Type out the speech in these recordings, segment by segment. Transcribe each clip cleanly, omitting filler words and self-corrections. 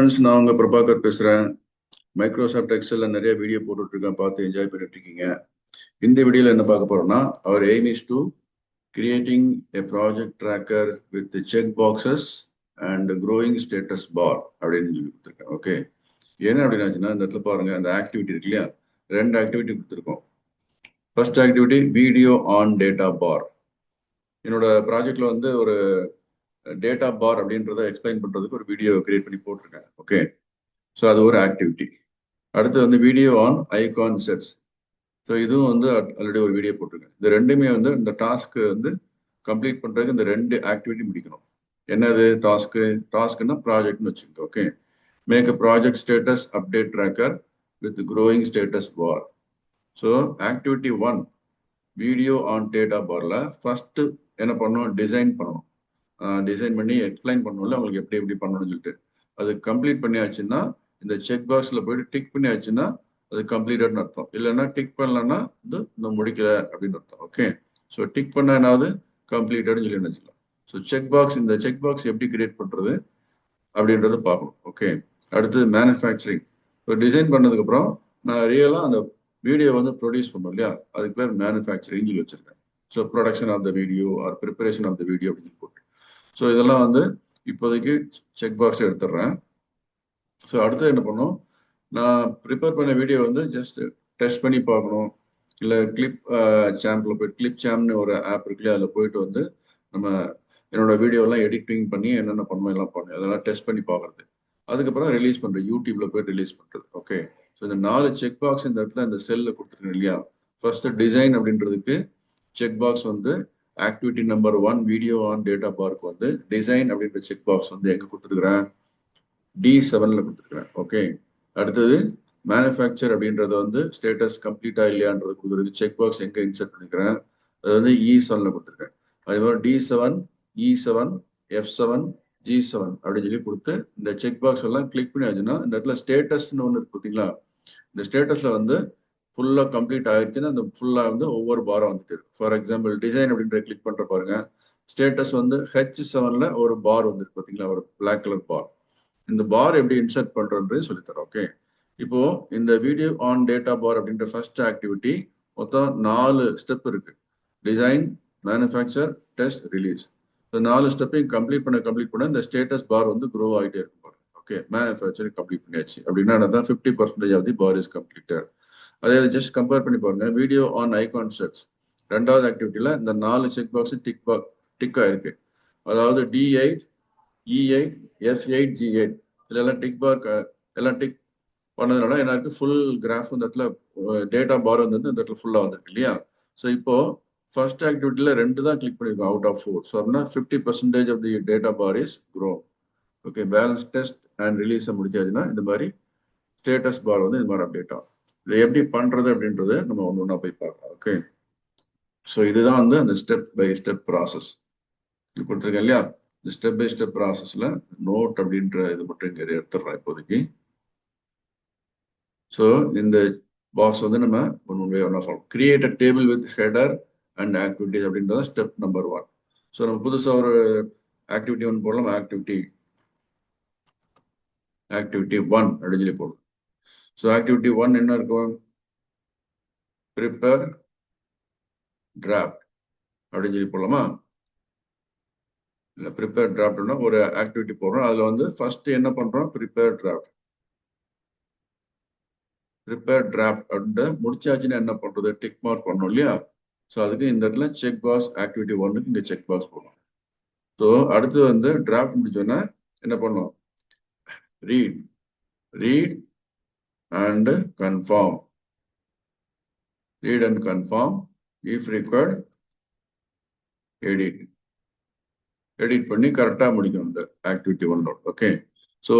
Friends, நான் உங்க பிரபாகர் பேசுறேன். மைக்ரோசாஃப்ட் எக்ஸல்ல நிறைய வீடியோ போட்டுட்டு இருக்கேன், பார்த்து என்ஜாய் பண்ணிட்டு இருக்கீங்க. இந்த வீடியோல என்ன பார்க்க போறோம்னா, our aim is to creating a project tracker with check boxes and growing status bar அப்படின்னு சொல்லி கொடுத்துருக்கேன். ஓகே, என்ன அப்படின்னாச்சுன்னா, இந்த இடத்துல பாருங்க, அந்த ஆக்டிவிட்டி இருக்கு இல்லையா, 2 ஆக்டிவிட்டி கொடுத்துருக்கோம். First activity video on data bar. என்னோட ப்ராஜெக்ட்ல வந்து ஒரு டேட்டா பார் அப்படின்றத எக்ஸ்பிளைன் பண்றதுக்கு ஒரு வீடியோ கிரியேட் பண்ணி போட்டிருக்கேன். ஓகே, ஸோ அது ஒரு ஆக்டிவிட்டி. அடுத்து வந்து video on icon sets. So இதுவும் வந்து ஆல்ரெடி ஒரு வீடியோ போட்டிருக்கேன். இந்த ரெண்டுமே வந்து இந்த டாஸ்க்கு வந்து கம்ப்ளீட் பண்றதுக்கு இந்த 2 ஆக்டிவிட்டி முடிக்கணும். என்னது டாஸ்க்னா ப்ராஜெக்ட்னு வச்சுக்கோங்க. Okay, make a project status update tracker with growing status bar. So activity 1 video on data பார்ல ஃபர்ஸ்ட் என்ன பண்ணணும், டிசைன் பண்ணணும். டிசைன் பண்ணி எக்ஸ்பிளைன் பண்ணணும்ல உங்களுக்கு எப்படி எப்படி பண்ணணும்னு சொல்லிட்டு. அது கம்ப்ளீட் பண்ணியாச்சுன்னா இந்த செக் பாக்ஸ்ல போயிட்டு டிக் பண்ணியாச்சுன்னா அது கம்ப்ளீட்டட்னு அர்த்தம். இல்லைன்னா டிக் பண்ணலன்னா இது இன்னும் முடிக்கல அப்படின்னு அர்த்தம். ஓகே, ஸோ டிக் பண்ணாவது கம்ப்ளீட்டட்னு சொல்லி நினைச்சுக்கலாம். ஸோ செக் பாக்ஸ், இந்த செக் பாக்ஸ் எப்படி கிரியேட் பண்றது அப்படின்றத பார்க்கணும். ஓகே, அடுத்தது மேனுஃபேக்சரிங். இப்போ டிசைன் பண்ணதுக்கு அப்புறம் நான் ரியலா அந்த வீடியோ வந்து ப்ரொடியூஸ் பண்ணோம் இல்லையா, அதுக்கு பேர் மேனுஃபேக்சரிங் சொல்லி வச்சிருக்கேன். So production of the video or preparation of the video அப்படின்னு போட்டு. ஸோ இதெல்லாம் வந்து இப்போதைக்கு செக் பாக்ஸ் எடுத்துடுறேன். ஸோ அடுத்து என்ன பண்ணும், நான் ப்ரிப்பேர் பண்ண வீடியோ வந்து ஜஸ்ட் டெஸ்ட் பண்ணி பார்க்கணும். இல்லை கிளிப் சாம்பில் போயிட்டு கிளிப் சாம்னு ஒரு ஆப் இருக்குல்லையா, அதில் போயிட்டு வந்து நம்ம என்னோட வீடியோலாம் எடிட்டிங் பண்ணி என்னென்ன பண்ணுவோம் எல்லாம் பண்ணுவோம், அதெல்லாம் டெஸ்ட் பண்ணி பார்க்குறது. அதுக்கப்புறம் ரிலீஸ் பண்ணுறது, யூடியூப்ல போயிட்டு ரிலீஸ் பண்ணுறது. ஓகே, ஸோ இந்த 4 செக் பாக்ஸ் இந்த இடத்துல இந்த செல்லில் கொடுத்துருக்கேன் இல்லையா. ஃபர்ஸ்ட் டிசைன் அப்படின்றதுக்கு செக் பாக்ஸ் வந்து activity number 1 video on data park வந்து டிசைன் அப்படின்ற செக் பாக்ஸ் வந்து எங்க கொடுத்துருக்குறேன், D7ல கொடுத்துருக்குறேன். ஓகே, அடுத்தது மேனுஃபேக்சர் அப்படின்றத வந்து ஸ்டேட்டஸ் கம்ப்ளீட்டா இல்லையான்றது கொடுக்குறதுக்கு செக் பாக்ஸ் எங்க இன்சர்ட் பண்ணிக்கிறேன், அது வந்து E7ல கொடுத்துருக்கேன். அதே மாதிரி D7, E7, F7, G7 அப்படின்னு சொல்லி கொடுத்து இந்த செக் பாக்ஸ் எல்லாம் கிளிக் பண்ணியாச்சுன்னா இந்த இடத்துல ஸ்டேட்டஸ்ன்னு ஒன்று இருக்கு பார்த்தீங்களா. இந்த ஸ்டேட்டஸ்ல வந்து ஃபுல்லா கம்ப்ளீட் ஆயிடுச்சுன்னா அந்த ஃபுல்லா வந்து ஒவ்வொரு பாரம் வந்துட்டு இருக்கு. ஃபார் எக்ஸாம்பிள் டிசைன் அப்படின்ற கிளிக் பண்ற பாருங்க, ஸ்டேட்டஸ் வந்து H7ல ஒரு பார் வந்துருக்கு பார்த்தீங்களா, ஒரு பிளாக் கலர் பார். இந்த பார் எப்படி இன்சர்ட் பண்றது சொல்லித்தரோம். ஓகே, இப்போ இந்த வீடியோ ஆன் டேட்டா பார் அப்படின்ற ஃபர்ஸ்ட் ஆக்டிவிட்டி மொத்தம் 4 ஸ்டெப் இருக்கு. Design, manufacture, test, release. இந்த 4 ஸ்டெப்பையும் கம்ப்ளீட் பண்ண இந்த ஸ்டேட்டஸ் பார் வந்து க்ரோ ஆகிட்டே இருக்கும் பாருங்க. ஓகே, மேனுஃபேக்சரிங் கம்ப்ளீட் பண்ணியாச்சு அப்படின்னா 50% of the bar is completed. அதே ஜஸ்ட் கம்பேர் பண்ணி பாருங்க, வீடியோ ஆன் ஐகான் செட்ஸ் 2வது ஆக்டிவிட்டியில இந்த 4 செக் பாக்ஸ் டிக் ஆயிருக்கு. அதாவது D8, E8, F8, G8 இதெல்லாம் டிக் பார் எல்லாம் டிக் பண்ணதுனால எனக்கு ஃபுல் கிராஃப் இந்த இடத்துல டேட்டா பார் வந்து இந்த இடத்துல ஃபுல்லா வந்துருக்கு இல்லையா. ஸோ இப்போ ஃபர்ஸ்ட் ஆக்டிவிட்டியில 2 தான் கிளிக் பண்ணிருக்கோம் அவுட் ஆஃப் 4. ஸோ அப்படின்னா 50% of the data bar is grow. Okay, balance test and ரிலீஸை முடிச்சாச்சுன்னா இந்த மாதிரி ஸ்டேட்டஸ் பார் வந்து இந்த மாதிரி அப்டேட் ஆகும். இதை எப்படி பண்றது அப்படின்றத நம்ம ஒன்று ஒன்றா போய் பார்க்கலாம். ஓகே, ஸோ இதுதான் வந்து அந்த ஸ்டெப் பை ஸ்டெப் ப்ராசஸ் கொடுத்துருக்கேன் இல்லையா. இந்த ஸ்டெப் பை ஸ்டெப் ப்ராசஸ்ல நோட் அப்படின்ற இது மட்டும் இங்கே எடுத்துடுறேன் இப்போதைக்கு. ஸோ இந்த பாக்ஸ் வந்து நம்ம ஒன்று follow, create a table with header and activities அப்படின்றது ஸ்டெப் நம்பர் 1. ஸோ நம்ம புதுசாக ஒரு ஆக்டிவிட்டி 1 போடலாம். ஆக்டிவிட்டி 1 அப்படின்னு சொல்லி போடலாம். ஸோ ஆக்டிவிட்டி 1 என்ன இருக்கும், ப்ரிப்பேர் டிராஃப்ட் அப்படின்னு சொல்லி போடலாமா. இல்லை, ப்ரிப்பேர் டிராஃப்ட்னா ஒரு ஆக்டிவிட்டி போடுறோம், அதில் வந்து ஃபர்ஸ்ட் என்ன பண்றோம், ப்ரிப்பேர் டிராஃப்ட் அப்படின்ட்டு முடிச்சாச்சுன்னா என்ன பண்றது, டிக் மார்க் பண்ணணும் இல்லையா. ஸோ அதுக்கு இந்த இடத்துல செக் பாக்ஸ் ஆக்டிவிட்டி 1க்கு இங்கே செக் பாக்ஸ் போடணும். ஸோ அடுத்து வந்து டிராஃப்ட் முடிச்சோன்னா என்ன பண்ணோம், read and confirm. Read and confirm, if required edit பண்ணி கரெக்டாக முடிக்கணும் இந்த ஆக்டிவிட்டி 1. ஓகே, ஸோ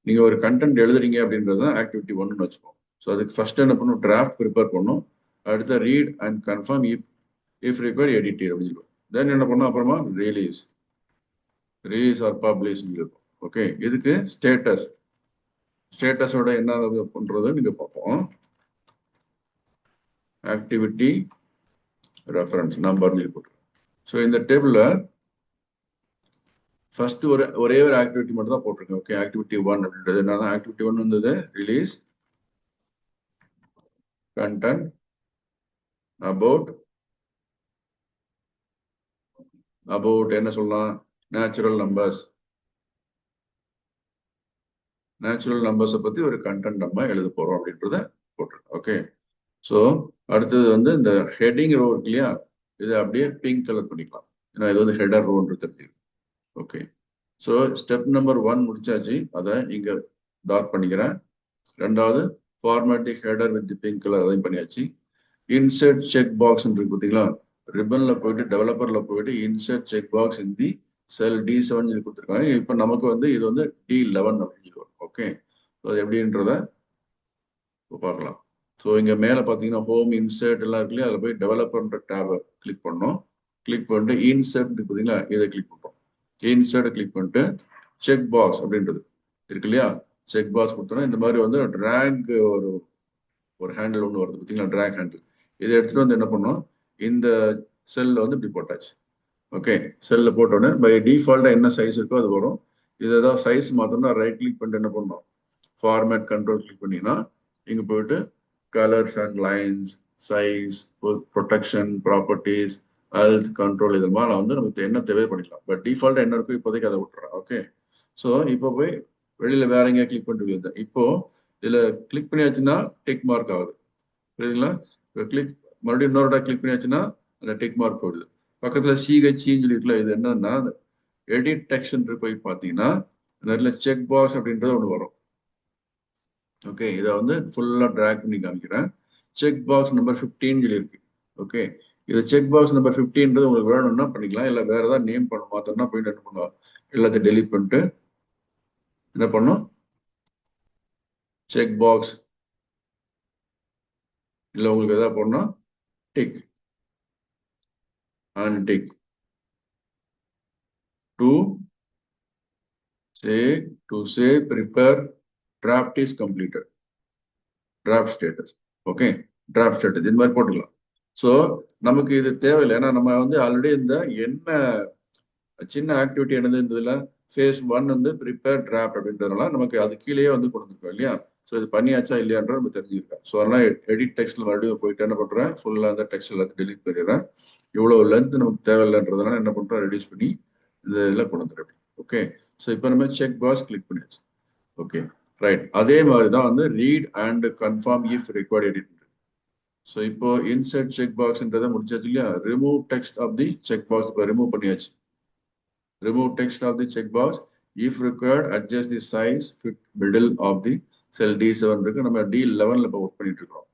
நீங்க ஒரு கண்டென்ட் எழுதுறீங்க அப்படின்றது தான் ஆக்டிவிட்டி 1ன்னு வச்சுக்கோம். ஸோ அதுக்கு ஃபர்ஸ்ட் என்ன பண்ணும், டிராஃப்ட் ப்ரிப்பேர் பண்ணும். அடுத்த read and confirm, if required edit அப்படின்னு சொல்லுவோம். தென் என்ன பண்ணும், அப்புறமா ரிலீஸ் ஆர் பப்ளிஷ் இருக்கும். ஓகே, இதுக்கு ஸ்டேட்டஸோட என்ன பண்றது நீங்க பார்ப்போம். ஆக்டிவிட்டி ரெஃபரன்ஸ் நம்பர் இருக்கும். ஸோ இந்த டேபிள்ல ஃபர்ஸ்ட் ஒரே ஒரு ஆக்டிவிட்டி மட்டும் தான் போட்டிருக்கேன். ஓகே, ஆக்டிவிட்டி 1 அப்படின்றது என்னன்னா, ஆக்டிவிட்டி 1 வந்தது ரிலீஸ் கண்டென்ட் அபவுட் என்ன சொல்லலாம், நேச்சுரல் நம்பர்ஸை பத்தி ஒரு கண்டென்ட் நம்ம எழுத போறோம் அப்படின்றத போட்டிருக்கேன். ஓகே, ஸோ அடுத்தது வந்து இந்த ஹெட்டிங் ரோ இருக்கு இல்லையா, இதை அப்படியே பிங்க் கலர் பண்ணிக்கலாம். ஏன்னா இது வந்து ஹெடர் ரோன்றது தெரியும். ஓகே, ஸோ ஸ்டெப் நம்பர் 1 முடிச்சாச்சு, அதை இங்க டார்க் பண்ணிக்கிறேன். ரெண்டாவது format the header with pink colour, அதையும் பண்ணியாச்சு. இன்சர்ட் செக் பாக்ஸ் இருக்கு பார்த்தீங்களா, ரிப்பன்ல போயிட்டு டெவலப்பர்ல போயிட்டு இன்சர்ட் செக் பாக்ஸ் இன் தி செல் D7 சொல்லி கொடுத்துருக்காங்க. இப்போ நமக்கு வந்து இது வந்து D11 அப்படின்னு வரும். ஓகே, அது எப்படின்றத பார்க்கலாம். ஸோ இங்க மேல பாத்தீங்கன்னா ஹோம் இன்சர்ட் எல்லாம் இருக்கு இல்லையா, அதில் போய் டெவலப்பர்ன்ற டேபை கிளிக் பண்ணோம். கிளிக் பண்ணிட்டு இன்சர்ட் பார்த்தீங்களா, இதை கிளிக் பண்ணுறோம். இன்சர்ட் கிளிக் பண்ணிட்டு செக் பாக்ஸ் அப்படின்றது இருக்கு இல்லையா, செக் பாக்ஸ் கொடுத்தோம்னா இந்த மாதிரி வந்து டிராக் ஒரு ஹேண்டில் ஒன்று வருது பார்த்தீங்களா, டிராக் ஹேண்டில். இதை எடுத்துட்டு வந்து என்ன பண்ணோம், இந்த செல்ல வந்து இப்படி போட்டாச்சு. ஓகே, செல்ல போட்டோன்னே பை டிஃபால்ட்டா என்ன சைஸ் இருக்கோ அது வரும். இது ஏதாவது சைஸ் மாத்தோம்னா ரைட் கிளிக் பண்ணிட்டு என்ன பண்ணோம், ஃபார்மேட் கண்ட்ரோல் கிளிக் பண்ணிங்கன்னா இங்க போயிட்டு colours and lines, size, protection, properties, health control, இது மாதிரி வந்து நமக்கு என்ன தேவை பண்ணிக்கலாம். பட் டிஃபால்ட்டா என்ன இருக்கோ இப்போதைக்கு அதை விட்டுறேன். ஓகே, ஸோ இப்போ போய் வெளியில வேற எங்கேயா கிளிக் பண்ணிட்டு இப்போ இதுல கிளிக் பண்ணியாச்சுன்னா டிக் மார்க் ஆகுது, புரியுதுங்களா? இப்போ கிளிக் மறுபடியும் இன்னொரு கிளிக் பண்ணியாச்சுன்னா அந்த டிக் மார்க் வருது. பக்கத்துல சிஹெச்சின்னு சொல்லிட்டுல, இது என்னன்னா எடிட் டெக்ஸ்ட் போய் பார்த்தீங்கன்னா இந்த செக் பாக்ஸ் அப்படின்றது ஒன்று வரும். ஓகே, இதை வந்து ஃபுல்லா டிராக் பண்ணி காமிக்கிறேன். செக் பாக்ஸ் நம்பர் 15 சொல்லி இருக்கு. ஓகே, இது செக் பாக்ஸ் நம்பர் 15 உங்களுக்கு வேணும்னா பண்ணிக்கலாம், இல்லை வேற ஏதாவது நேம் பண்ண மாத்தோம்னா போயிட்டு என்ன பண்ணுவோம், எல்லாத்தையும் டெலிட் பண்ணிட்டு என்ன பண்ணும், செக் பாக்ஸ் இல்லை உங்களுக்கு எதாவது பண்ணோம் tick untick to say prepare draft is completed, draft status. Okay, draft status இந்த மாதிரி போட்டுக்கலாம். ஸோ நமக்கு இது தேவையில்லை, ஏன்னா நம்ம வந்து ஆல்ரெடி இந்த என்ன சின்ன ஆக்டிவிட்டி என்னது இருந்ததுல phase 1 வந்து ப்ரிப்பேர் டிராஃப்ட் அப்படின்றதுனால நமக்கு அது கீழேயே வந்து கொடுத்துருக்கோம் இல்லையா. ஸோ இது பண்ணியாச்சா இல்லையான்ற நம்ம தெரிஞ்சுக்கிறேன். ஸோ அதனால எடிட் டெக்ஸ்ட்ல மறுபடியும் போயிட்டு என்ன பண்றேன், ஃபுல்லா அந்த டெக்ஸ்ட் எல்லாத்தையும் டெலிட் பண்ணிடுறேன். இவ்வளவு லென்த் நமக்கு தேவையில்லைன்றதுனால என்ன பண்றோம், ரெடியூஸ் பண்ணி இந்த இதில் கொண்டு வந்துடுறேன். ஓகே, ஸோ இப்போ நம்ம செக் பாக்ஸ் கிளிக் பண்ணியாச்சு. Okay, right. அதே மாதிரி தான் வந்து read and confirm if required edit. So இப்போ இன்சர்ட் செக் பாக்ஸ்ன்றதை முடிச்சாச்சு இல்லையா, remove text of the check box இப்போ ரிமூவ் பண்ணியாச்சு. Remove text of the checkbox. If required, adjust the size fit middle of the cell D7 இருக்கு. நம்ம D11 இப்போ work பண்ணிட்டு இருக்கோம்.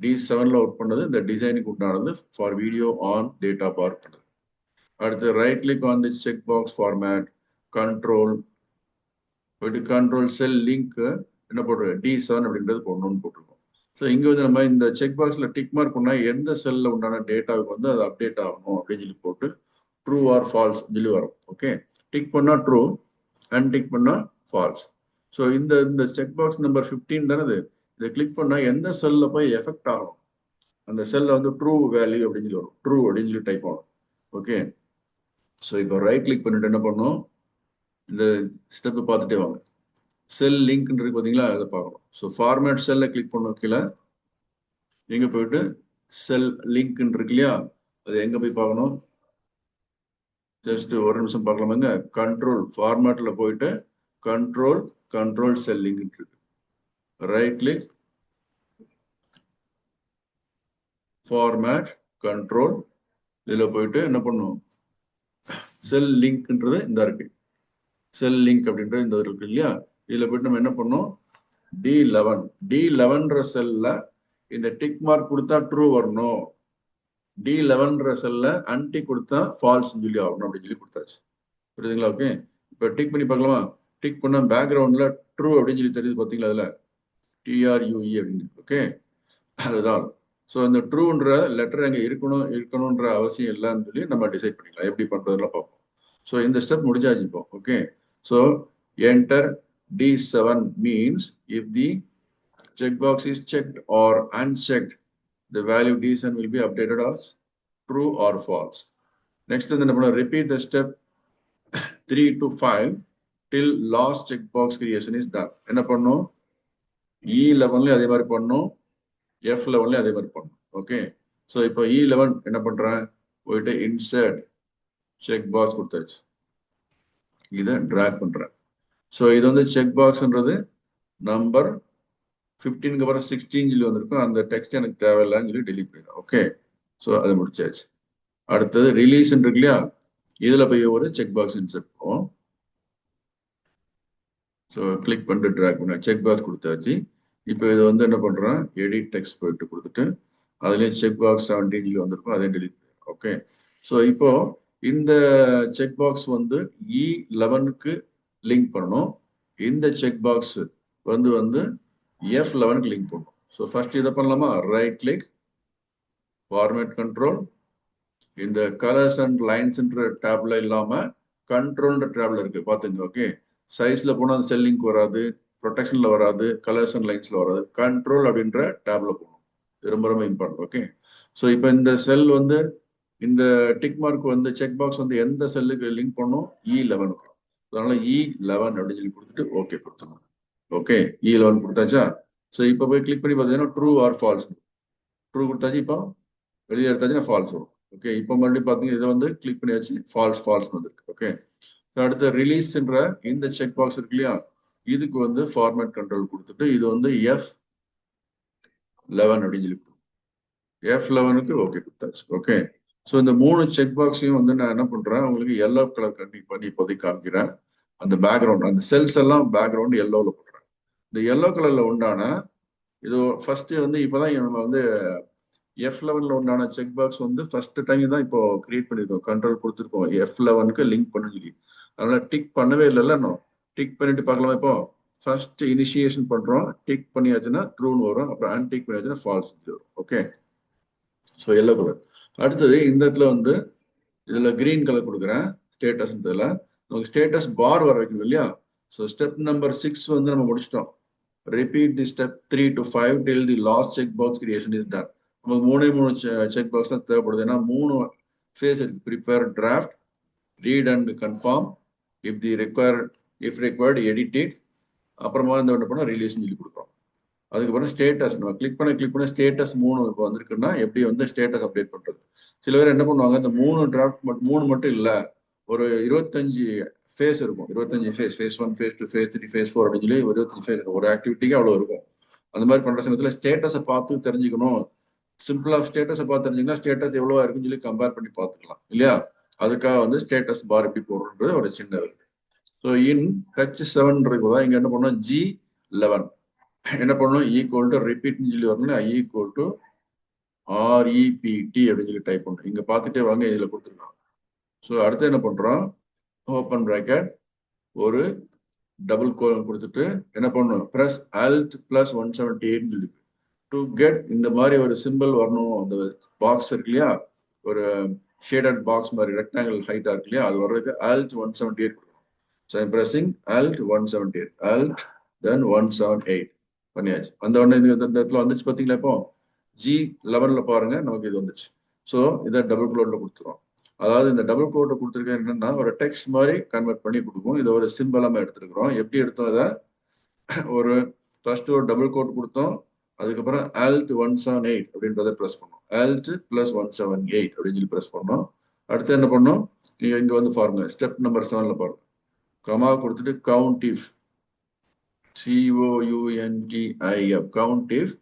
D7 ஒர்க் பண்ணது இந்த டிசைனுக்கு உண்டானது ஃபார் வீடியோ ஆன் டேட்டா பார் பண்ணது. அடுத்து right click on the check box format control போயிட்டு கண்ட்ரோல் செல் லிங்க் என்ன போட்டுருக்கோம், D7 அப்படின்றது போடணும்னு போட்டிருக்கோம். ஸோ இங்க வந்து நம்ம இந்த செக் பாக்ஸ்ல டிக் மார்க் பண்ணா எந்த செல்ல உண்டான டேட்டாவுக்கு வந்து அது அப்டேட் ஆகணும் அப்படின்னு சொல்லி போட்டு ட்ரூ ஆர் ஃபால்ஸ் சொல்லி வரும். ஓகே, டிக் பண்ணா ட்ரூ, அன்டிக் பண்ணா ஃபால்ஸ். ஸோ இந்த செக் பாக்ஸ் நம்பர் 15 தானே, இதை கிளிக் பண்ணா எந்த செல்ல போய் எஃபெக்ட் ஆகணும், அந்த செல்ல வந்து ட்ரூ வேல்யூ அப்படின்னு சொல்லி வரும், ட்ரூ அப்படின்னு சொல்லி டைப் ஆகும். ஓகே, ஸோ இப்போ ரைட் கிளிக் பண்ணிட்டு என்ன பண்ணும், இந்த ஸ்டெப் பார்த்துட்டே வாங்க. செல் லிங்க் இருக்கு பார்த்தீங்களா, அதை பார்க்கணும். ஸோ ஃபார்மேட் செல்ல கிளிக் பண்ணும், கீழே எங்க போயிட்டு செல் லிங்க் இருக்கு இல்லையா, அது எங்க போய் பார்க்கணும், ஜஸ்ட் ஒரு நிமிஷம் பார்க்கலாமாங்க. கண்ட்ரோல் ஃபார்மேட்ல போயிட்டு கண்ட்ரோல் செல் லிங்க் இருக்கு, ரைட் கிளிக் ஃபார்மேட் கண்ட்ரோல், இதுல போயிட்டு என்ன பண்ணும், செல் லிங்க்ன்றது இந்த இருக்கு, செல் லிங்க் அப்படின்றது இந்த இருக்கு இல்லையா, இதுல போயிட்டு நம்ம என்ன பண்ணோம், D11 செல்ல இந்த டிக் மார்க் கொடுத்தா ட்ரூ வரணும், D11 செல்ல அன்டிக் கொடுத்தா ஃபால்ஸ் சொல்லி ஆகணும் அப்படின்னு சொல்லி கொடுத்தாச்சு, புரியுதுங்களா? ஓகே, இப்போ டிக் பண்ணி பார்க்கலாமா, டிக் பண்ண பேக்ரவுண்ட்ல ட்ரூ அப்படின்னு சொல்லி தெரியுது பார்த்தீங்களா, அதுல TRUE அப்படின்னு. ஓகே, அதுதான். ஸோ இந்த ட்ரூன்ற லெட்டர் அங்கே இருக்கணும்ன்ற அவசியம் இல்லைன்னு சொல்லி நம்ம டிசைட் பண்ணிக்கலாம், எப்படி பண்றதுலாம் பார்ப்போம். ஸோ இந்த ஸ்டெப் முடிஞ்சாச்சு இப்போ. Okay, so enter D7 means if the checkbox is checked or unchecked, the value D7 will be updated as true or false. Next, then repeat the step 3 to 5 till last checkbox creation is done. என்ன பண்ணும்? E11 அதே மாதிரி பண்ணும், F11 அதே மாதிரி பண்ணும். Okay, so இப்போ E11 என்ன பண்றேன்? போயிட்டு இன்சர்ட் செக் பாக்ஸ் கொடுத்தாச்சு, இதை டிராக் பண்றேன். ஸோ இது வந்து செக் பாக்ஸ்ன்றது நம்பர் 15க்கு அப்புறம் 16 சொல்லி வந்திருக்கும். அந்த டெக்ஸ்ட் எனக்கு தேவையில்லைன்னு சொல்லி டெலிட் பண்ணிடுறேன். ஓகே, ஸோ அதை முடிச்சாச்சு. அடுத்தது ரிலீஸ் இருக்கு இல்லையா, இதுல போய் ஒரு செக் பாக்ஸ் இன்சர்ட் பண்ணுவோம். ஸோ கிளிக் பண்ணிட்டு ட்ராக் பண்ண செக் பாக்ஸ் கொடுத்தாச்சு. இப்போ இது வந்து என்ன பண்றேன்? எடிட் டெக்ஸ்ட் போயிட்டு கொடுத்துட்டு அதுலேயும் செக் பாக்ஸ் 17 வந்திருக்கும், அதையும் டெலிட் பண்ணிடுறேன். ஓகே, ஸோ இப்போ இந்த செக் பாக்ஸ் வந்து E11க்கு லிங்க் பண்ணணும். இந்த செக் பாக்ஸ் வந்து F11க்கு லிங்க் பண்ணணும். ஸோ ஃபர்ஸ்ட் இதை பண்ணலாமா? ரைட் கிளிக், ஃபார்மேட் கண்ட்ரோல், இந்த கலர்ஸ் அண்ட் லைன்ஸ்ன்ற டேப்ல இல்லாம கண்ட்ரோல்ன்ற டேப்ல இருக்கு பாத்துங்க. ஓகே, சைஸ்ல போனா அந்த செல்லிங்க் வராது, ப்ரொடெக்ஷன்ல வராது, கலர்ஸ் அண்ட் லைன்ஸ்ல வராது, கண்ட்ரோல் அப்படின்ற டேப்ல போகணும். இது ரொம்ப ரொம்ப இம்பார்ட்டன்ட். ஓகே, ஸோ இப்போ இந்த செல் வந்து இந்த டிக் மார்க் வந்து செக் பாக்ஸ் வந்து எந்த செல்லுக்கு லிங்க் பண்ணும்? E11க்கு. அதனால E11 அப்படின்னு சொல்லி கொடுத்துட்டு ஓகே கொடுத்துருங்க. Okay, E11 கொடுத்தாச்சா? ஸோ இப்போ போய் கிளிக் பண்ணி பார்த்தீங்கன்னா ட்ரூ ஆர் ஃபால்ஸ். ட்ரூ கொடுத்தாச்சு, இப்போ வெளியே எடுத்தாச்சுன்னா ஃபால்ஸ் வரும். ஓகே, இப்போ மறுபடியும் பார்த்தீங்கன்னா இதை வந்து கிளிக் பண்ணியாச்சு, ஃபால்ஸ் ஃபால்ஸ் வந்துருக்கு. ஓகே, அடுத்து ரிலீஸ்ன்ற இந்த செக் பாக்ஸ் இருக்கு இல்லையா, இதுக்கு வந்து ஃபார்மேட் கண்ட்ரோல் கொடுத்துட்டு இது வந்து F11 அப்படின்னு சொல்லி F11க்கு ஓகே கொடுத்தாச்சு. ஓகே, ஸோ இந்த 3 செக் பாக்ஸையும் வந்து நான் என்ன பண்றேன், உங்களுக்கு எல்லோ கலர் பண்ணி இப்போதைக்கு காமிக்கிறேன். அந்த பேக்ரவுண்ட், அந்த செல்ஸ் எல்லாம் பேக்ரவுண்ட் எல்லோல போடுறேன். இந்த எல்லோ கலர்ல உண்டான இது ஃபர்ஸ்ட் வந்து இப்போதான் நம்ம வந்து F11ல உண்டான செக் பாக்ஸ் வந்து ஃபர்ஸ்ட் டைம் தான் இப்போ கிரியேட் பண்ணிருக்கோம், கண்ட்ரோல் கொடுத்துருக்கோம் F11க்கு லிங்க் பண்ண சொல்லி. அதனால டிக் பண்ணவே இல்லைல்ல, இன்னும் டிக் பண்ணிட்டு பார்க்கலாம். இப்போ ஃபர்ஸ்ட் இனிஷியேஷன் பண்றோம், டிக் பண்ணியாச்சுன்னா ட்ரூன்னு வரும், அப்புறம் அன்டிக் பண்ணியாச்சுன்னா ஃபால்ஸ் வரும். Okay, so yellow colour. அடுத்தது இந்த இடத்துல வந்து இதுல கிரீன் கலர் கொடுக்குறேன் ஸ்டேட்டஸ். நமக்கு ஸ்டேட்டஸ் பார் வர வைக்கணும் இல்லையா. ஸோ ஸ்டெப் நம்பர் 6 வந்து நம்ம முடிச்சிட்டோம். Repeat the step 3 to 5 till the last check box creation is done. நமக்கு 3 செக் பாக்ஸ் தான் தேவைப்படுது. ஏன்னா 3 ஃபேஸ் இருக்கு: prepare, draft, read and confirm, if required edit it, அப்புறமா இந்த என்ன பண்ணோம், ரிலீஸ் சொல்லி கொடுக்குறோம். அதுக்கப்புறம் ஸ்டேட்டஸ் நம்ம கிளிக் பண்ண ஸ்டேட்டஸ் 3 இப்போ வந்திருக்குன்னா எப்படி வந்து ஸ்டேட்டஸ் அப்டேட் பண்றது. சில பேர் என்ன பண்ணுவாங்க, இந்த 3 டிராஃப்ட் 3 மட்டும் இல்ல, ஒரு 25 ஃபேஸ் இருக்கும். 25 ஃபேஸ் 1, ஃபேஸ் 2, ஃபேஸ் 3, ஃபேஸ் 4 அப்படின்னு சொல்லி 25 ஃபேஸ் இருக்கும். ஒரு ஆக்டிவிட்டிக்கு அவ்வளவு இருக்கும். அந்த மாதிரி பண்ற சமயத்துல ஸ்டேட்டஸை பார்த்து தெரிஞ்சுக்கணும். சிம்பிளா ஸ்டேட்டஸை பார்த்து தெரிஞ்சுங்கன்னா ஸ்டேட்டஸ் எவ்வளவா இருக்குன்னு சொல்லி கம்பேர் பண்ணி பார்த்துக்கலாம் இல்லையா. அதுக்காக வந்து ஸ்டேட்டஸ் பார் எப்படி போடுறது ஒரு சின்ன இருக்கு. ஸோ இன் H7 இருக்குதா, இங்க என்ன பண்ணோம், G11 என்ன பண்ணணும், ஈக்குவல் டு ரிப்பீட்னு சொல்லி வரணும், ஈக்குவல் டு REPT அப்படின்னு சொல்லி டைப் பண்ணணும். இங்க பார்த்துட்டே வாங்க, இதுல கொடுத்துருக்கோம். ஸோ அடுத்து என்ன பண்றோம், ஓப்பன் பிராக்கெட் ஒரு டபுள் கோலன் கொடுத்துட்டு என்ன பண்ணணும், பிரஸ் Alt + 178 சொல்லி டு கெட் இந்த மாதிரி ஒரு சிம்பிள் வரணும். அந்த பாக்ஸ் இருக்கு இல்லையா, ஒரு ஷேடட் பாக்ஸ் மாதிரி ரெக்டாங்கிள் ஹைட்டா இருக்கு இல்லையா, அது வர்றதுக்கு Alt 178 கொடுக்கணும். So I'm pressing Alt 178, Alt then 178 பண்ணியாச்சு. அந்த உடனே இந்த இடத்துல வந்துச்சு பார்த்தீங்களா. இப்போ G11ல பாருங்க நமக்கு இது வந்துச்சு. ஸோ இதை டபுள் கோட்ல கொடுத்துருவோம். அதாவது இந்த டபுள் கோட்டை கொடுத்துருக்க என்னன்னா ஒரு டெக்ஸ்ட் மாதிரி கன்வெர்ட் பண்ணி கொடுக்கும். இதை ஒரு சிம்பிளமா எடுத்துருக்கிறோம். எப்படி எடுத்தோம், இதை ஒரு ஃபர்ஸ்ட் ஒரு டபுள் கோட் கொடுத்தோம், அதுக்கப்புறம் Alt 178 அப்படின்றத ப்ரெஸ் பண்ணோம், Alt + 178 அப்படின்னு சொல்லி ப்ரெஸ் பண்ணோம். அடுத்து என்ன பண்ணோம், நீங்க இங்க வந்து பாருங்க ஸ்டெப் நம்பர் 7ல பாருங்க, கமா கொடுத்துட்டு கவுண்டிஃப், COUNTIF, கவுண்டிஃப்.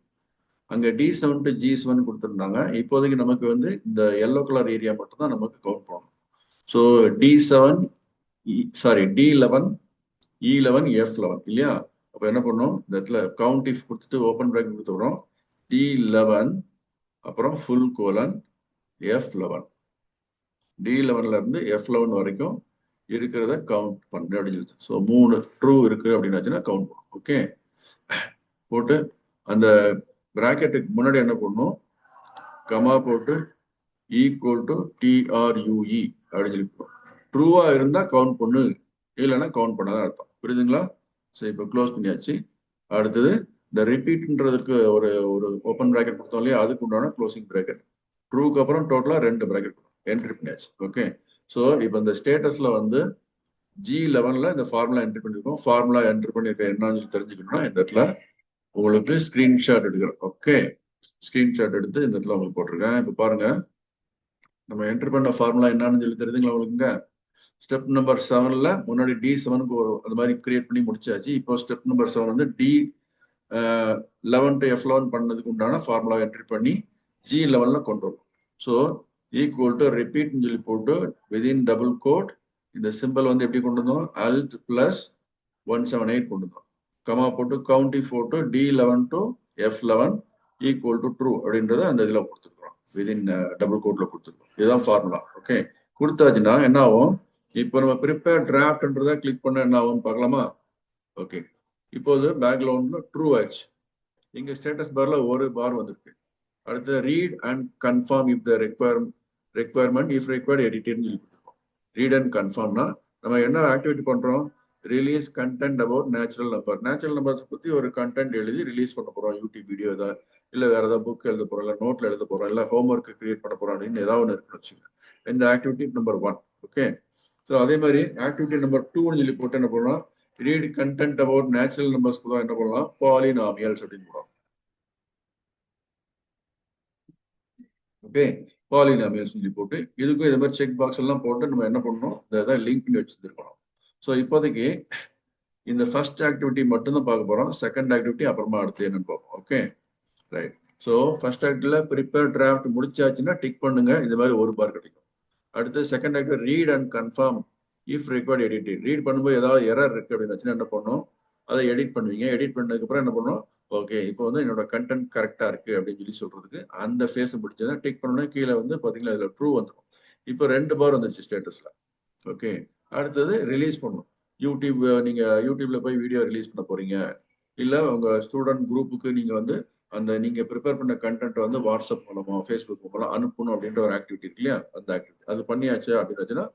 அங்க D7 to G7 கொடுத்துருந்தாங்க. இப்போதைக்கு நமக்கு வந்து இந்த எல்லோ கலர் ஏரியா மட்டும் தான் நமக்கு கவுண்ட் பண்ணணும். So D7 D11 E11 F11 இல்லையா. அப்போ என்ன பண்ணணும், இந்த இடத்துல கவுண்ட் இஃப் கொடுத்துட்டு ஓப்பன் பிராக்கெட் கொடுத்துக்கிறோம், D11 அப்புறம் ஃபுல் கோலன் F11, D11ல இருந்து F11 வரைக்கும் இருக்கிறத கவுண்ட் பண்ணு அப்படின்னு. ஸோ 3 ட்ரூ இருக்கு அப்படின்னாச்சுன்னா கவுண்ட் பண்ணும். ஓகே, போட்டு அந்த பிராக்கெட்டுக்கு முன்னாடி என்ன பண்ணணும், கமா போட்டு ஈக்குவல் டு TRUE அப்படின்னு சொல்லி ட்ரூவா இருந்தா கவுண்ட் பண்ணு, இல்லைன்னா கவுண்ட் பண்ணாதான் அர்த்தம். புரியுதுங்களா. ஸோ இப்போ க்ளோஸ் பண்ணியாச்சு. அடுத்தது இந்த ரிப்பீட்ன்றதுக்கு ஒரு ஓப்பன் பிராக்கெட் கொடுத்தோம் இல்லையா, அதுக்கு உண்டான க்ளோசிங் பிராக்கெட். ட்ரூக்கு அப்புறம் டோட்டலா 2 பிராக்கெட் என்ட்ரி பண்ணியாச்சு. ஓகே, ஸோ இப்போ இந்த ஸ்டேட்டஸ்ல வந்து G11ல இந்த ஃபார்முலா என்டர் பண்ணிருக்கோம். ஃபார்முலா என்டர் பண்ணிருக்க என்னன்னு தெரிஞ்சுக்கணும்னா இந்த இடத்துல உங்களுக்கு ஸ்கிரீன்ஷாட் எடுக்கிறோம். ஓகே, ஸ்கிரீன்ஷாட் எடுத்து இந்த இடத்துல உங்களுக்கு போட்டிருக்கேன். இப்ப பாருங்க, நம்ம என்டர் பண்ண ஃபார்முலா என்னன்னு சொல்லி தெரியுதுங்களா உங்களுக்கு? ஸ்டெப் நம்பர் 7ல முன்னாடி D7க்கு அந்த மாதிரி கிரியேட் பண்ணி முடிச்சாச்சு. இப்போ ஸ்டெப் நம்பர் 7 வந்து D11 to F11 பண்ணதுக்கு உண்டான ஃபார்முலா என்ட்ரி பண்ணி G11ல கொண்டு வரும். ஸோ ஈக்குவல் டு ரிப்பீட்னு சொல்லி போட்டு விதின் டபுள் கோட் இந்த சிம்பிள் வந்து எப்படி கொண்டு வந்தோம்? Alt plus 178 கொண்டு வந்தோம். கமா போட்டு கவுண்டி போட்டு D11 to F11 equal to true அப்படின்றத அந்த இதுல கொடுத்துருக்கோம். விதின் டபுள் கோட்ல கொடுத்துருக்கோம். இதுதான் ஃபார்முலா. ஓகே, கொடுத்தாச்சுன்னா என்ன ஆகும்? இப்போ நம்ம ப்ரிப்பேர் டிராஃப்ட்ன்றதை கிளிக் பண்ண என்ன ஆகும் பார்க்கலாமா? ஓகே, இப்போது பேக்ரவுண்ட்ல ட்ரூ ஆச்சு. இங்க ஸ்டேட்டஸ் பார்ல ஒரு பார் வந்திருக்கு. அடுத்து read and confirm if the requirement if required எடிட்டர்னு சொல்லி கொடுத்துருக்கோம். ரீட் அண்ட் கன்ஃபார்ம்னா நம்ம என்ன ஆக்டிவிட்டி பண்றோம்? Release content about natural number. Natural numbers பத்தி ஒரு கண்டென்ட் எழுதி ரிலீஸ் பண்ண போறோம். யூடியூப் வீடியோ ஏதாவது, இல்ல வேற ஏதாவது புக் எழுத போறோம், இல்ல நோட்ல எழுத போறோம், இல்ல ஹோம் ஒர்க் கிரியேட் பண்ண போறோம் அப்படின்னு ஏதாவது ஒன்று இருக்குன்னு வச்சுக்கோங்க. இந்த ஆக்டிவிட்டி நம்பர் 1. ஓகே, ஸோ அதே மாதிரி ஆக்டிவிட்டி நம்பர் 2ன்னு சொல்லி போட்டு என்ன பண்ணலாம்? Read content about natural numbers கூட என்ன பண்ணலாம்? பாலினாமியல்ஸ் அப்படின்னு போறோம். ஓகே, பாலினாமியல்ஸ் சொல்லி போட்டு இதுக்கும் இது மாதிரி செக் பாக்ஸ் எல்லாம் போட்டு நம்ம என்ன பண்ணணும்? இதை லிங்க் பண்ணி வச்சிருக்கணும். ஸோ இப்போதைக்கு இந்த ஃபர்ஸ்ட் ஆக்டிவிட்டி மட்டும் தான் பார்க்க போறோம். செகண்ட் ஆக்டிவிட்டி அப்புறமா அடுத்து என்னன்னு பார்ப்போம். Okay, right. ஸோ ஃபர்ஸ்ட் ஆக்டிவ்ல ப்ரிப்பேர் டிராஃப்ட் முடிச்சாச்சுன்னா டிக் பண்ணுங்க, இந்த மாதிரி ஒரு பார் கிடைக்கும். அடுத்து second active read and confirm if required edit. Read பண்ணும்போது ஏதாவது எரர் இருக்கு அப்படின்னு என்ன பண்ணும்? அதை எடிட் பண்ணுவீங்க. எடிட் பண்ணதுக்கு அப்புறம் என்ன பண்ணும்? ஓகே, இப்போ வந்து என்னோட கண்டென்ட் கரெக்டா இருக்கு அப்படின்னு சொல்லி சொல்றதுக்கு அந்த ஃபேஸ் முடிச்சதை டிக் பண்ணணும். கீழே வந்து பாத்தீங்கன்னா இதுல ட்ரூ வந்துடும். இப்போ 2 பார் வந்துருச்சு ஸ்டேட்டஸ்ல. ஓகே, அடுத்தது ரிலீஸ் பண்ணணும். நீங்க யூடியூப்ல போய் வீடியோ ரிலீஸ் பண்ண போறீங்க, இல்ல உங்க ஸ்டூடெண்ட் குரூப்புக்கு நீங்க வந்து அந்த நீங்க ப்ரிப்பேர் பண்ண கண்டென்ட் வந்து வாட்ஸ்அப் மூலமா ஃபேஸ்புக் மூலமா அனுப்பணும் அப்படின்ற ஒரு ஆக்டிவிட்டி இருக்கு இல்லையா? அந்த ஆக்டிவிட்டி அது பண்ணியாச்சு அப்படின்னாச்சுன்னா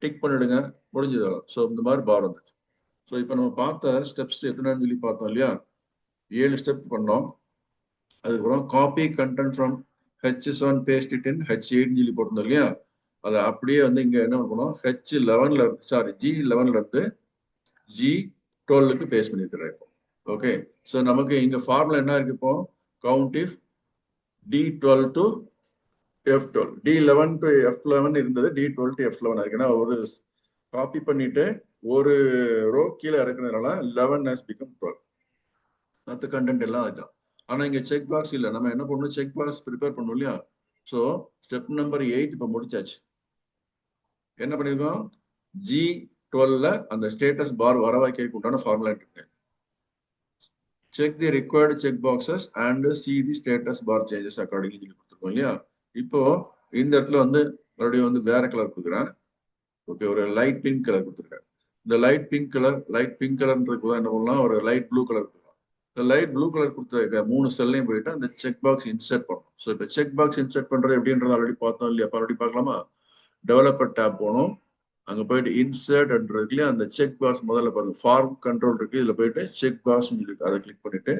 டிக் பண்ணிடுங்க, முடிஞ்சது. ஸோ இந்த மாதிரி பார் வந்துச்சு. ஸோ இப்போ நம்ம பார்த்த ஸ்டெப்ஸ் எத்தனைன்னு சொல்லி பார்த்தோம் இல்லையா? 7 ஸ்டெப் பண்ணோம். அதுக்கப்புறம் copy content from H7 paste it in H8 சொல்லி போட்டிருந்தோம் இல்லையா? அதை அப்படியே வந்து இங்க என்ன பண்ணணும்? H11ல சாரி G11ல இருந்து G12க்கு பேஸ்ட் பண்ணிருக்கிறேன் இப்போ. ஓகே, ஸோ நமக்கு இங்க ஃபார்முலா என்ன இருக்கு இப்போ? Count if D12 to F12, D11 to F11 இருந்தது, D12 to F11 இருக்கு. ஏன்னா ஒரு காப்பி பண்ணிட்டு ஒரு ரோ கீழே இறக்குறதுனால 11 has become 12. மற்ற கண்டென்ட் எல்லாம் அதுதான். ஆனா இங்க செக் பாக்ஸ் இல்ல. நம்ம என்ன பண்ணணும்? செக் பாக்ஸ் ப்ரிப்பேர் பண்ணணும் இல்லையா? ஸோ ஸ்டெப் நம்பர் 8 இப்போ முடிச்சாச்சு. என்ன பண்ணிருக்கோம்? G12ல அந்த ஸ்டேட்டஸ் பார் வர வைக்க உண்டான ஃபார்முலா இருக்கு. Check the required check boxes and see the status bar changes accordingly சொல்லி கொடுத்துருக்கோம் இல்லையா? இப்போ இந்த இடத்துல வந்து மறுபடியும் வந்து வேற கலர் கொடுக்குறேன். ஓகே, ஒரு லைட் பிங்க் கலர் கொடுத்துருக்கேன். இந்த லைட் பிங்க் கலர்ன்றது என்ன பண்ணலாம்? ஒரு லைட் ப்ளூ கலர் கொடுக்கலாம். இந்த லைட் ப்ளூ கலர் கொடுத்த 3 செல்லையும் போயிட்டு அந்த செக் பாக்ஸ் இன்சர்ட் பண்ணணும். ஸோ இப்போ செக் பாக்ஸ் இன்சர்ட் பண்றது எப்படின்றது ஆல்ரெடி பார்த்தோம் இல்லையா? மறுபடியும் பார்க்கலாமா? டெவலப்பர் டேப் போகணும். அங்க போயிட்டு இன்சர்ட் இருக்குல்லையா? அந்த செக் பாக்ஸ் முதல்ல பாருங்க, ஃபார்ம் கண்ட்ரோல் இருக்கு. இதுல போயிட்டு செக் பாக்ஸ் இருக்கு, அதை கிளிக் பண்ணிட்டு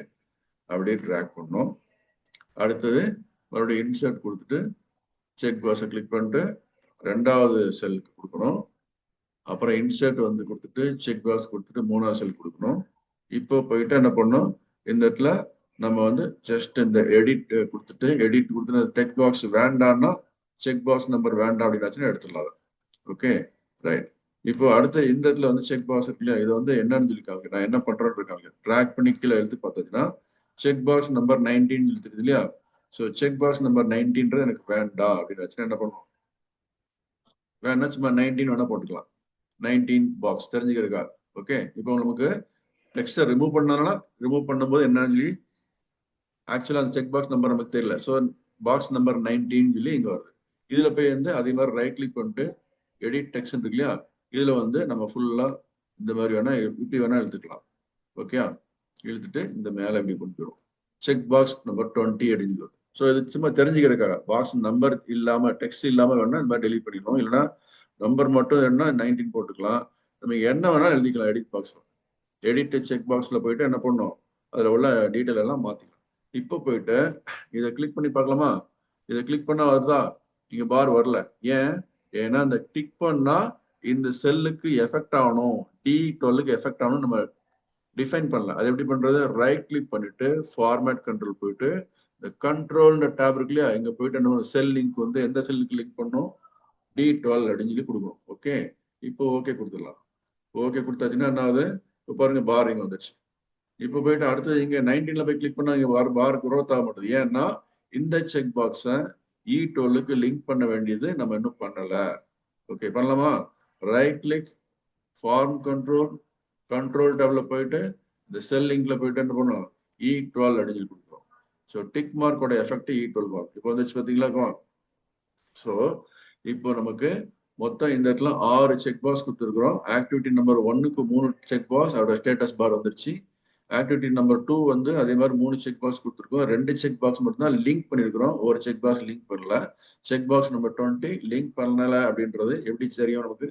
அப்படியே ட்ராக் பண்ணணும். அடுத்தது மறுபடியும் இன்சர்ட் கொடுத்துட்டு செக் பாக்ஸை கிளிக் பண்ணிட்டு 2வது செல்லுக்கு கொடுக்கணும். அப்புறம் இன்சர்ட் வந்து கொடுத்துட்டு செக் பாக்ஸ் கொடுத்துட்டு 3வது செல் கொடுக்கணும். இப்போ போயிட்டு என்ன பண்ணணும்? இந்த இடத்துல நம்ம வந்து ஜஸ்ட் இந்த எடிட் கொடுத்துட்டு செக் பாக்ஸ் வேண்டாம்னா செக் பாக்ஸ் நம்பர் வேண்டாம் அப்படின்னாச்சுன்னா எடுத்துடலாம். Okay, right. இப்போ அடுத்து இந்த இடத்துல வந்து செக் பாக்ஸ் இருக்கு இல்லையா? இது வந்து என்னன்னு சொல்லிருக்காங்க, நான் என்ன பண்றேன்னு இருக்காங்க. ட்ராக் பண்ணி கீழே எழுத்து பார்த்ததுன்னா செக் பாக்ஸ் நம்பர் 19 எழுத்துருது இல்லையா? ஸோ செக் பாக்ஸ் நம்பர் 19ன்றது எனக்கு வேண்டாம் அப்படின்னு என்ன பண்ணுவோம்? வேணா சும்மா 19 வேணா போட்டுக்கலாம். 19 பாக்ஸ் தெரிஞ்சுக்கிறதுக்கா. ஓகே, இப்போ நமக்கு டெக்ஸ்டை ரிமூவ் பண்ணும்போது என்னன்னு சொல்லி ஆக்சுவலா அந்த செக் பாக்ஸ் நம்பர் நமக்கு தெரியல. ஸோ பாக்ஸ் நம்பர் 19 சொல்லி இங்க வருது. இதுல போய் வந்து அதே மாதிரி ரைட் கிளிக் பண்ணிட்டு எடிட் டெக்ஸ்ட் இருக்கு இல்லையா? இதுல வந்து நம்ம ஃபுல்லா இந்த மாதிரி வேணா இப்படி வேணா எழுத்துக்கலாம். ஓகே, இழுத்துட்டு இந்த மேல இப்படி கொண்டு போயிடும். செக் பாக்ஸ் நம்பர் 20 அப்படின்னு. ஸோ இது சும்மா தெரிஞ்சுக்கிறதுக்காக. பாக்ஸ் நம்பர் இல்லாம டெக்ஸ்ட் இல்லாம வேணா இந்த மாதிரி டெலிட் பண்ணிக்கணும். இல்லைன்னா நம்பர் மட்டும் வேணா 19 போட்டுக்கலாம். நம்ம என்ன வேணா எழுதிக்கலாம். எடிட் பாக்ஸ்ல எடிட் செக் பாக்ஸ்ல போயிட்டு என்ன பண்ணணும்? அதுல உள்ள டீட்டெயில் எல்லாம் மாத்திக்கலாம். இப்போ போயிட்டு இதை கிளிக் பண்ணி பார்க்கலாமா? இதை கிளிக் பண்ணா வருதா? இங்க பார் வரல. ஏன்? ஏன்னா இந்த டிக் பண்ணா இந்த செல்லுக்கு எஃபெக்ட் ஆகணும், D12க்கு எஃபெக்ட் ஆகணும் நம்ம டிஃபைன் பண்ணலாம். அது எப்படி பண்றது? ரைட் கிளிக் பண்ணிட்டு ஃபார்மேட் கண்ட்ரோல் போயிட்டு இந்த கண்ட்ரோல் டேப் இருக்கு இல்லையா, இங்க போயிட்டு என்ன செல் லிங்க் வந்து எந்த செல்லுக்கு லிங்க் பண்ணணும், D12 அப்படின்னு சொல்லி கொடுக்கணும். ஓகே, இப்போ ஓகே கொடுத்துடலாம். ஓகே கொடுத்தாச்சுன்னா என்ன ஆகுது? இப்போ பாருங்க பார் இங்க வந்துருச்சு. இப்போ போயிட்டு அடுத்தது இங்க 19ல போய் கிளிக் பண்ணா இங்க பார் குரோத் ஆக மாட்டேது. ஏன்னா இந்த செக் பாக்ஸை E12க்கு லிங்க் பண்ண வேண்டியது நம்ம இன்னும் பண்ணல. ஓகே பண்ணலாமா? ரைட் கிளிக் ஃபார்ம் கண்ட்ரோல் டேப்ல போயிட்டு இந்த செல் லிங்க்ல போயிட்டு என்ன பண்ணும், E12 அப்படின்னு சொல்லி கொடுக்குறோம். ஸோ டிக் மார்க்கோட எஃபெக்ட் E12 மார்க் இப்போ வந்துச்சு பார்த்தீங்களா? ஸோ இப்போ நமக்கு மொத்தம் இந்த இடத்துல 6 செக் பாக்ஸ் கொடுத்துருக்குறோம். ஆக்டிவிட்டி நம்பர் 1க்கு 3 செக் பாக்ஸ் அதோட ஸ்டேட்டஸ் பார் வந்துருச்சு. ஆக்டிவிட்டி நம்பர் 2 வந்து அதே மாதிரி 3 செக் பாக்ஸ் கொடுத்துருக்கோம். 2 செக் பாக்ஸ் மட்டும் தான் லிங்க் பண்ணிருக்கிறோம், ஒரு செக் பாக்ஸ் லிங்க் பண்ணல. செக் பாக்ஸ் நம்பர் 20 லிங்க் பண்ணல அப்படின்றது எப்படி தெரியும் நமக்கு?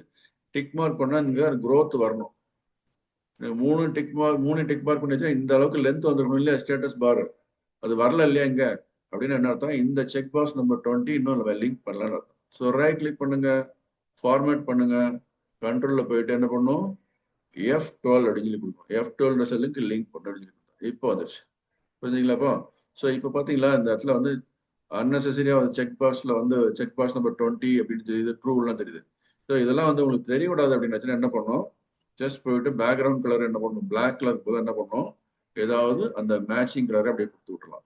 டிக் மார்க் பண்ணா இங்க growth வரணும். 3 டிக் மார்க் பண்ணிச்சுன்னா இந்த அளவுக்கு லென்த் வந்துருக்கணும் இல்லையா ஸ்டேட்டஸ் பார், அது வரல இல்லையா இங்க அப்படின்னு என்ன அர்த்தம்? இந்த செக் பாக்ஸ் நம்பர் 20 இன்னும் நம்ம லிங்க் பண்ணலன்னு அர்த்தம். ஸோ ரைட் கிளிக் பண்ணுங்க, ஃபார்மேட் பண்ணுங்க, கண்ட்ரோல்ல போயிட்டு என்ன பண்ணும், F12 அப்படின்னு சொல்லி கொடுக்கும். F12 செல்லுக்கு லிங்க் பண்ணு இப்போ வந்துருச்சு. புரிஞ்சுங்களாப்பா? ஸோ இப்போ பாத்தீங்களா இந்த இடத்துல வந்து அன்னெசரியா செக் பாக்ஸ்ல வந்து செக் பாக்ஸ் நம்பர் 20 அப்படின்னு தெரியுது, ட்ரூலாம் தெரியுது. ஸோ இதெல்லாம் வந்து உங்களுக்கு தெரியக்கூடாது அப்படின்னு என்ன பண்ணும், ஜஸ்ட் போயிட்டு பேக்ரவுண்ட் கலர் என்ன பண்ணும், பிளாக் கலர் போது என்ன பண்ணும், ஏதாவது அந்த மேட்சிங் கலரை அப்படியே கொடுத்து விட்டுலாம்.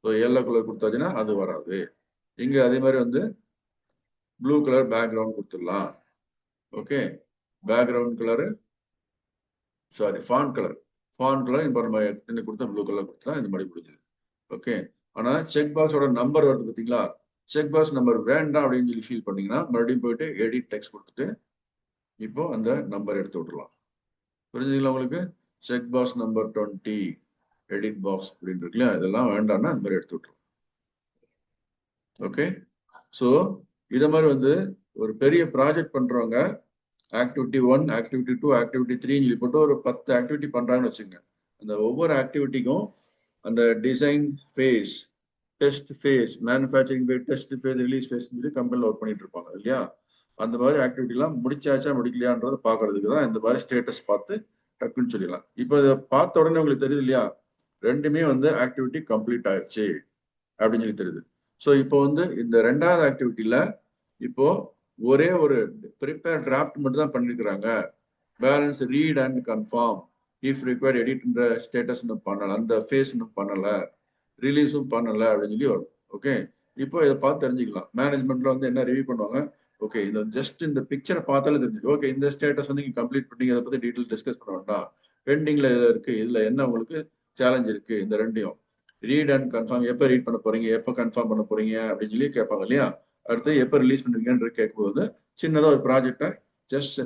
ஸோ எல்லோ கலர் கொடுத்தாச்சுன்னா அது வராது. இங்க அதே மாதிரி வந்து ப்ளூ கலர் பேக்ரவுண்ட் கொடுத்துடலாம். Okay, background colour sorry font colour இப்போ நம்ம கொடுத்த ப்ளூ கலர் கொடுத்தா இந்த மாதிரி முடிஞ்சது. ஓகே, ஆனா செக் பாக்ஸோட நம்பர் வருது பார்த்தீங்களா, செக் பாக்ஸ் நம்பர் வேண்டாம் அப்படின்னு சொல்லி ஃபீல் பண்ணீங்கன்னா மறுபடியும் போயிட்டு எடிட் டெக்ஸ்ட் கொடுத்துட்டு இப்போ அந்த நம்பர் எடுத்து விட்டுலாம். புரிஞ்சுங்களா உங்களுக்கு? Check box number 20 edit box அப்படின்னு இருக்குல்ல, இதெல்லாம் வேண்டாம்னா அந்த மாதிரி எடுத்து விட்டுரும். ஓகே, ஸோ இத மாதிரி வந்து ஒரு பெரிய ப்ராஜெக்ட் பண்றவங்க ஆக்டிவிட்டி 1, ஆக்டிவிட்டி 2, ஆக்டிவிட்டி 3 சொல்லி போட்டு ஒரு 10 ஆக்டிவிட்டி பண்றாங்கன்னு வச்சுங்க. அந்த ஒவ்வொரு ஆக்டிவிட்டிக்கும் அந்த design phase, test phase, manufacturing phase, test phase, release phase சொல்லி கம்பெனியில் ஒர்க் பண்ணிட்டு இருப்பாங்க இல்லையா? அந்த மாதிரி ஆக்டிவிட்டிலாம் முடிச்சாச்சா முடிக்கலையான்றதை பார்க்கறதுக்கு தான் இந்த மாதிரி ஸ்டேட்டஸ் பார்த்து டக்குன்னு சொல்லிடலாம். இப்போ இதை பார்த்த உடனே உங்களுக்கு தெரியுது இல்லையா, ரெண்டுமே வந்து ஆக்டிவிட்டி கம்ப்ளீட் ஆயிடுச்சு அப்படின்னு சொல்லி தெரியுது. ஸோ இப்போ வந்து இந்த 2வது ஆக்டிவிட்டியில இப்போ ஒரே ஒரு ப்ரிப்பேர் டிராஃப்ட் மட்டும் தான் பண்ணிருக்கிறாங்க. Balance read and confirm, if required எடிட்ன்ற ஸ்டேட்டஸ் இன்னும் பண்ணல, அந்த ஃபேஸ் இன்னும் பண்ணல, ரிலீஸும் பண்ணல அப்படின்னு சொல்லி வரும். ஓகே, இப்போ இதை பார்த்து தெரிஞ்சுக்கலாம். மேனேஜ்மெண்ட்ல வந்து என்ன ரிவ்யூ பண்ணுவாங்க, ஓகே இந்த ஜஸ்ட் இந்த பிக்சரை பார்த்தாலே தெரிஞ்சு, ஓகே இந்த ஸ்டேட்டஸ் வந்து நீங்க கம்ப்ளீட் பண்ணீங்க, அதை பத்தி டீட்டெயில் டிஸ்கஸ் பண்ண வேண்டாம், பெண்டிங்ல இருக்கு, இதுல என்ன உங்களுக்கு சேலஞ்ச் இருக்கு, இந்த ரெண்டையும் ரீட் அண்ட் கன்ஃபார்ம், எப்போ ரீட் பண்ண போறீங்க, எப்போ கன்ஃபார்ம் பண்ண போறீங்க அப்படின்னு சொல்லி கேட்பாங்க இல்லையா? அடுத்து எப்போ ரிலீஸ் பண்ணுவீங்கன்ற கேட்கும்போது சின்னதா ஒரு ப்ராஜெக்டை ஜஸ்ட்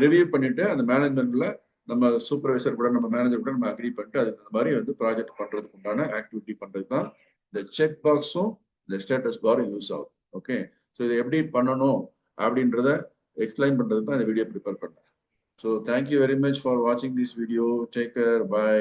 ரிவ்யூ பண்ணிட்டு அந்த மேனேஜ்மெண்ட்ல நம்ம சூப்பர்வைசர் கூட நம்ம மேனேஜர் கூட நம்ம அக்ரி பண்ணிட்டு அது இந்த மாதிரி வந்து ப்ராஜெக்ட் பண்றதுக்கு உண்டான ஆக்டிவிட்டி பண்றது தான் இந்த செக் பாக்ஸும் இந்த ஸ்டேட்டஸ் பாரும் யூஸ் ஆகும். ஓகே, ஸோ இதை எப்படி பண்ணணும் அப்படின்றத எக்ஸ்பிளைன் பண்றது தான் இந்த வீடியோ ப்ரிப்பேர் பண்ணேன். So thank you very much for வாட்சிங் this video. Take care, by.